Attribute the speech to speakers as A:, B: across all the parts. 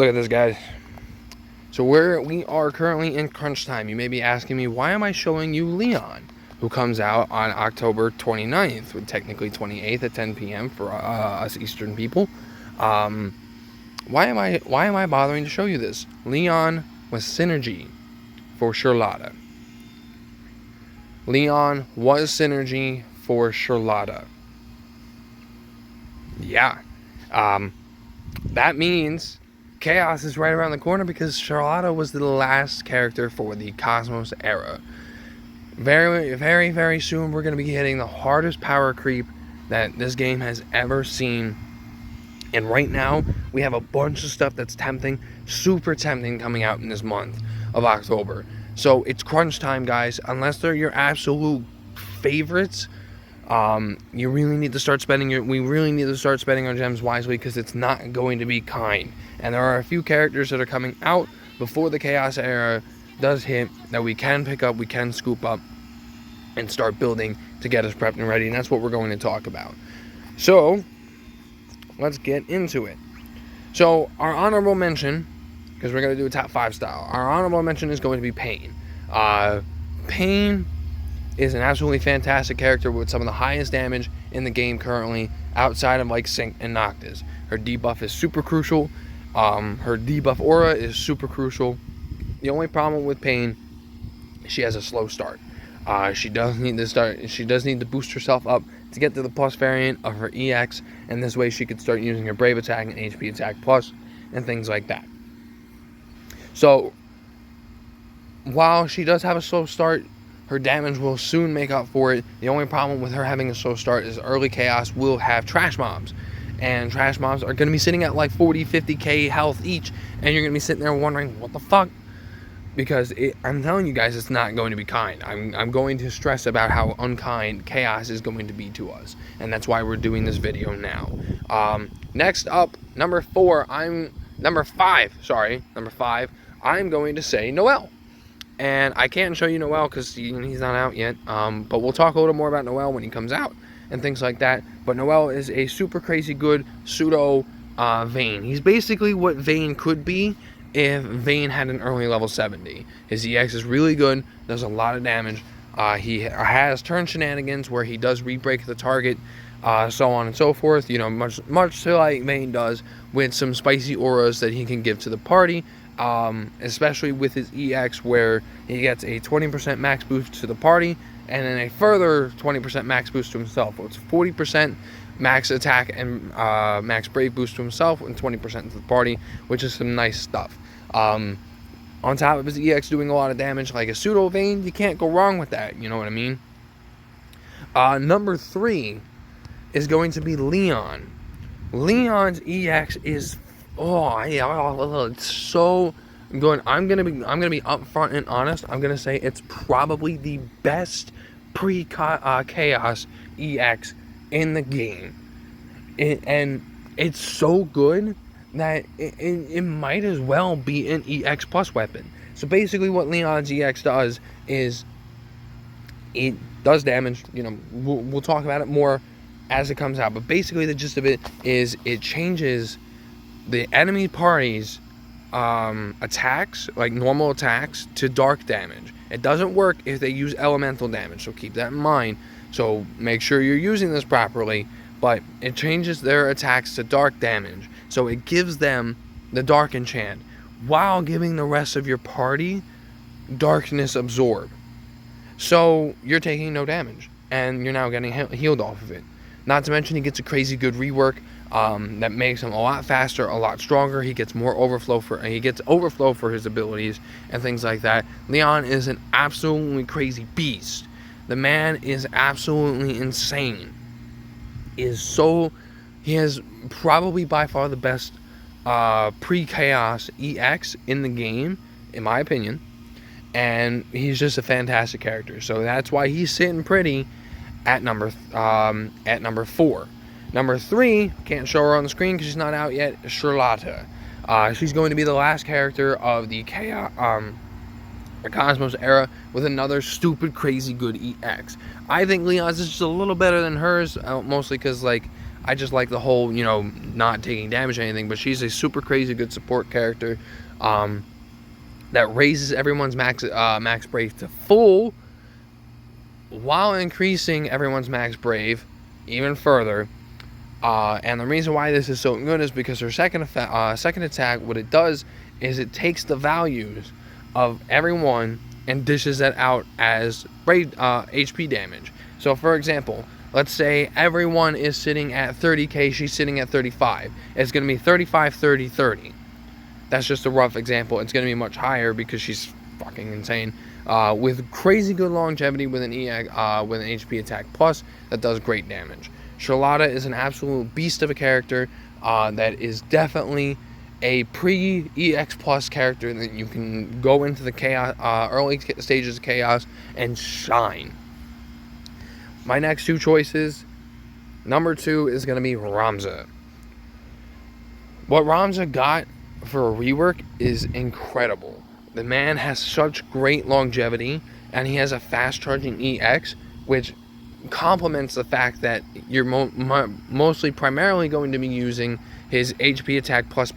A: Look at this, guys. So we are currently in crunch time. You may be asking me, why am I showing you Leon, who comes out on October 29th, with technically 28th at 10 p.m. for us Eastern people. Why am I bothering to show you this? Leon was synergy for Charlotta. Leon was synergy for Charlotta. Yeah. That means Chaos is right around the corner because Charlotta was the last character for the Cosmos era. Very, very, very soon we're going to be hitting the hardest power creep that this game has ever seen. And right now, we have a bunch of stuff that's tempting, super tempting, coming out in this month of October. So it's crunch time, guys. Unless they're your absolute favorites, we really need to start spending our gems wisely, because it's not going to be kind. And there are a few characters that are coming out before the Chaos era does hit that we can pick up, we can scoop up, and start building to get us prepped and ready. And that's what we're going to talk about. So let's get into it. So our honorable mention, because we're going to do a top 5 style, our honorable mention is going to be Pain. Pain is an absolutely fantastic character with some of the highest damage in the game currently, outside of like Sync and Noctis. Her debuff is super crucial. Her debuff aura is super crucial. The only problem with Pain, she has a slow start. She does need to boost herself up to get to the plus variant of her EX, and this way she could start using her Brave attack and HP attack plus and things like that. So while she does have a slow start, her damage will soon make up for it. The only problem with her having a slow start is early Chaos will have trash mobs, and trash mobs are going to be sitting at like 40-50k health each, and you're going to be sitting there wondering what the fuck, because I'm telling you guys, it's not going to be kind. I'm going to stress about how unkind Chaos is going to be to us, and that's why we're doing this video now. Next up, number 5, I'm going to say Noelle. And I can't show you Noelle because he's not out yet, but we'll talk a little more about Noelle when he comes out and things like that. But Noelle is a super crazy good pseudo Vayne. He's basically what Vayne could be if Vayne had an early level 70. His EX is really good, does a lot of damage. He has turn shenanigans where he does re-break the target, so on and so forth. You know, much to like Vayne does, with some spicy auras that he can give to the party. Especially with his EX, where he gets a 20% max boost to the party and then a further 20% max boost to himself. So it's 40% max attack and max brave boost to himself and 20% to the party, which is some nice stuff. On top of his EX doing a lot of damage like a pseudo Vayne, you can't go wrong with that, you know what I mean? Number 3 is going to be Leon. Leon's EX is it's so good. I'm gonna be upfront and honest. I'm gonna say it's probably the best pre-chaos EX in the game, and it's so good that it might as well be an EX plus weapon. So basically, what Leon's EX does is it does damage. You know, we'll talk about it more as it comes out. But basically, the gist of it is it changes the enemy party's attacks, like normal attacks, to dark damage. It doesn't work if they use elemental damage, so keep that in mind. So make sure you're using this properly, but it changes their attacks to dark damage. So it gives them the dark enchant while giving the rest of your party darkness absorb. So you're taking no damage, and you're now getting healed off of it. Not to mention he gets a crazy good rework that makes him a lot faster, a lot stronger. He gets more overflow for his abilities and things like that. Leon is an absolutely crazy beast. The man is absolutely insane. He has probably by far the best pre-chaos EX in the game, in my opinion. And he's just a fantastic character. So that's why he's sitting pretty at number 4. Number 3, can't show her on the screen because she's not out yet, Charlotta. She's going to be the last character of the Cosmos era with another stupid, crazy good EX. I think Leon's is just a little better than hers, mostly because, like, I just like the whole, not taking damage or anything. But she's a super crazy good support character that raises everyone's max brave to full while increasing everyone's max brave even further. And the reason why this is so good is because her second attack, what it does is it takes the values of everyone and dishes that out as HP damage. So for example, let's say everyone is sitting at 30k, she's sitting at 35. It's going to be 35, 30, 30. That's just a rough example. It's going to be much higher because she's fucking insane. With crazy good longevity with an HP attack plus that does great damage. Charlotta is an absolute beast of a character that is definitely a pre-EX plus character that you can go into the chaos, early stages of chaos and shine. My next two choices, number 2 is going to be Ramza. What Ramza got for a rework is incredible. The man has such great longevity, and he has a fast charging EX, which complements the fact that you're mostly primarily going to be using his HP attack plus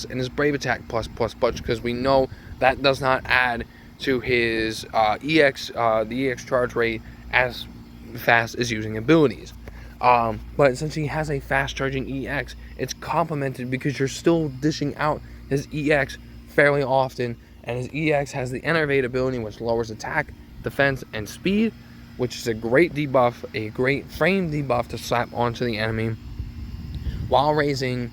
A: and his brave attack plus because we know that does not add to his the EX charge rate as fast as using abilities. But since he has a fast charging EX, it's complemented because you're still dishing out his EX fairly often, and his EX has the Enervate ability, which lowers attack, defense, and speed, which is a great debuff, a great frame debuff to slap onto the enemy, while raising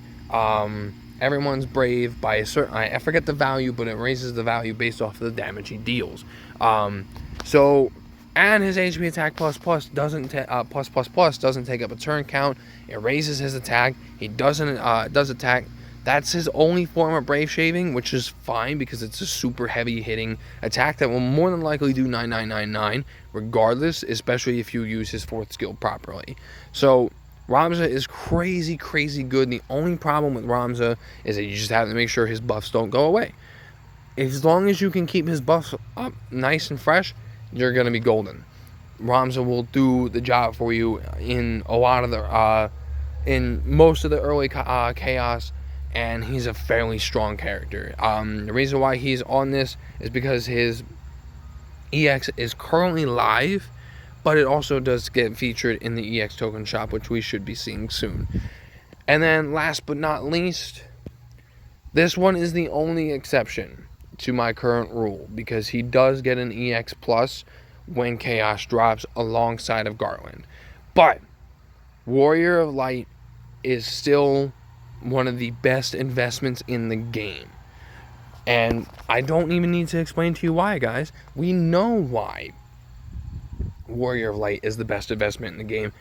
A: everyone's brave by a certain, I forget the value, but it raises the value based off of the damage he deals. And his HP attack plus doesn't take up a turn count. It raises his attack. He does attack. That's his only form of brave shaving, which is fine because it's a super heavy hitting attack that will more than likely do 9999 regardless, especially if you use his 4th skill properly. So Ramza is crazy good. The only problem with Ramza is that you just have to make sure his buffs don't go away. As long as you can keep his buffs up nice and fresh, you're going to be golden. Ramza will do the job for you in a lot of the in most of the early chaos, and he's a fairly strong character. The reason why he's on this is because his EX is currently live, but it also does get featured in the EX token shop, which we should be seeing soon. And then last but not least, this one is the only exception to my current rule, because he does get an EX plus when Chaos drops alongside of Garland. But Warrior of Light is still one of the best investments in the game. And I don't even need to explain to you why, guys. We know why Warrior of Light is the best investment in the game.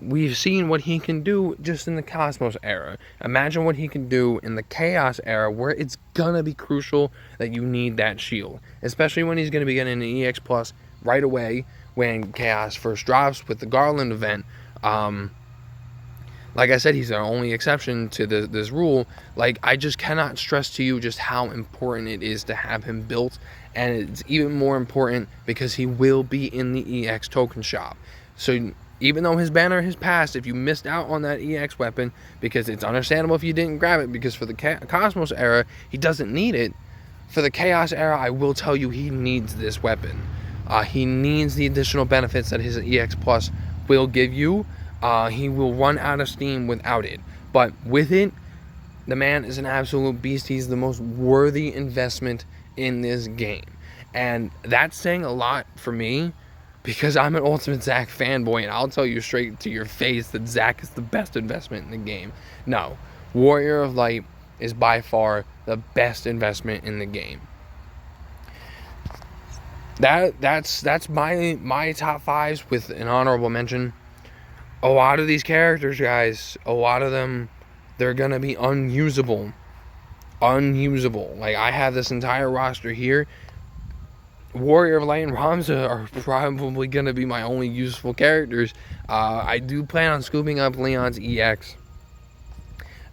A: We've seen what he can do just in the Cosmos era. Imagine what he can do in the Chaos era, where it's gonna be crucial that you need that shield, especially when he's gonna be getting an EX plus right away when Chaos first drops with the Garland event. Like I said, he's the only exception to this rule. Like, I just cannot stress to you just how important it is to have him built, and it's even more important because he will be in the EX token shop. So even though his banner has passed, if you missed out on that EX weapon, because it's understandable if you didn't grab it, because for the Cosmos era, he doesn't need it. For the Chaos era, I will tell you he needs this weapon. He needs the additional benefits that his EX Plus will give you. He will run out of steam without it. But with it, the man is an absolute beast. He's the most worthy investment in this game. And that's saying a lot for me, because I'm an Ultimate Zac fanboy, and I'll tell you straight to your face that Zac is the best investment in the game. No, Warrior of Light is by far the best investment in the game. That's my top 5s with an honorable mention. A lot of these characters, guys, a lot of them, they're gonna be unusable. Like, I have this entire roster here. Warrior of Light and Ramza are probably going to be my only useful characters. I do plan on scooping up Leon's EX.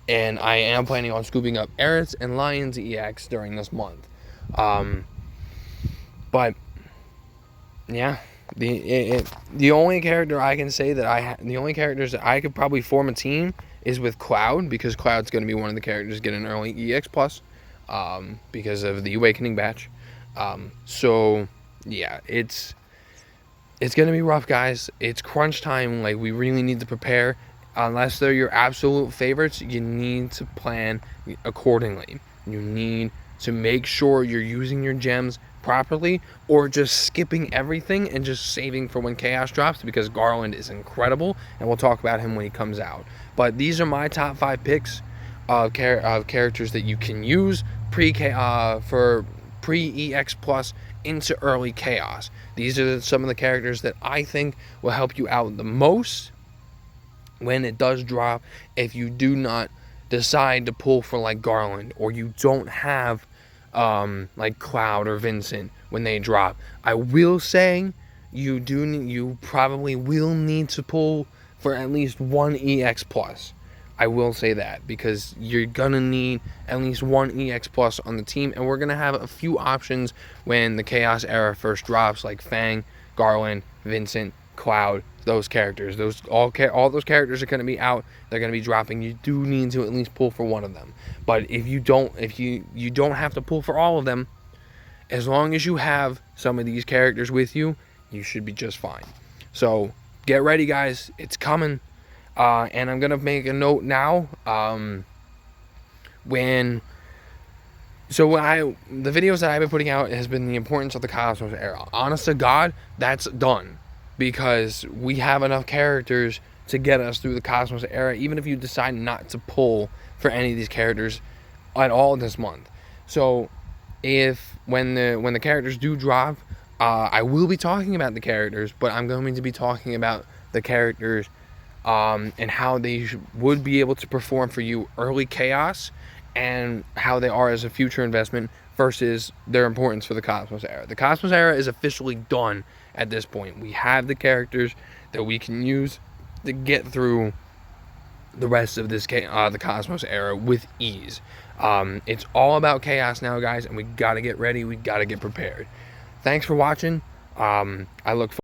A: And I am planning on scooping up Aerith's and Lion's EX during this month. But, yeah, The only character I can say that the only characters that I could probably form a team is with Cloud, because Cloud's going to be one of the characters get an early EX plus, because of the Awakening batch. So yeah, it's going to be rough, guys. It's crunch time. Like, we really need to prepare. Unless they're your absolute favorites, you need to plan accordingly. You need to make sure you're using your gems properly, or just skipping everything and just saving for when Chaos drops, because Garland is incredible, and we'll talk about him when he comes out. But these are my top 5 picks of characters that you can use for pre-EX plus into early Chaos. These are some of the characters that I think will help you out the most when it does drop, if you do not decide to pull for like Garland, or you don't have like Cloud or Vincent when they drop. I will say you probably will need to pull for at least one EX plus. I will say that, because you're gonna need at least one EX plus on the team, and we're gonna have a few options when the Chaos era first drops, like Fang, Garland, Vincent, Cloud. Those characters, all those characters are going to be out. They're going to be dropping. You do need to at least pull for one of them. But if you don't have to pull for all of them, as long as you have some of these characters with you, you should be just fine. So get ready, guys. It's coming. And I'm going to make a note now. The videos that I've been putting out has been the importance of the Cosmos era. Honest to God, that's done. Because we have enough characters to get us through the Cosmos era, even if you decide not to pull for any of these characters at all this month. So when the characters do drop, I will be talking about the characters, but I'm going to be talking about the characters and how they would be able to perform for you early Chaos, and how they are as a future investment versus their importance for the Cosmos era. The Cosmos era is officially done at this point. We have the characters that we can use to get through the rest of this the Cosmos era with ease. It's all about Chaos now, guys, and we got to get ready. We got to get prepared. Thanks for watching. I look forward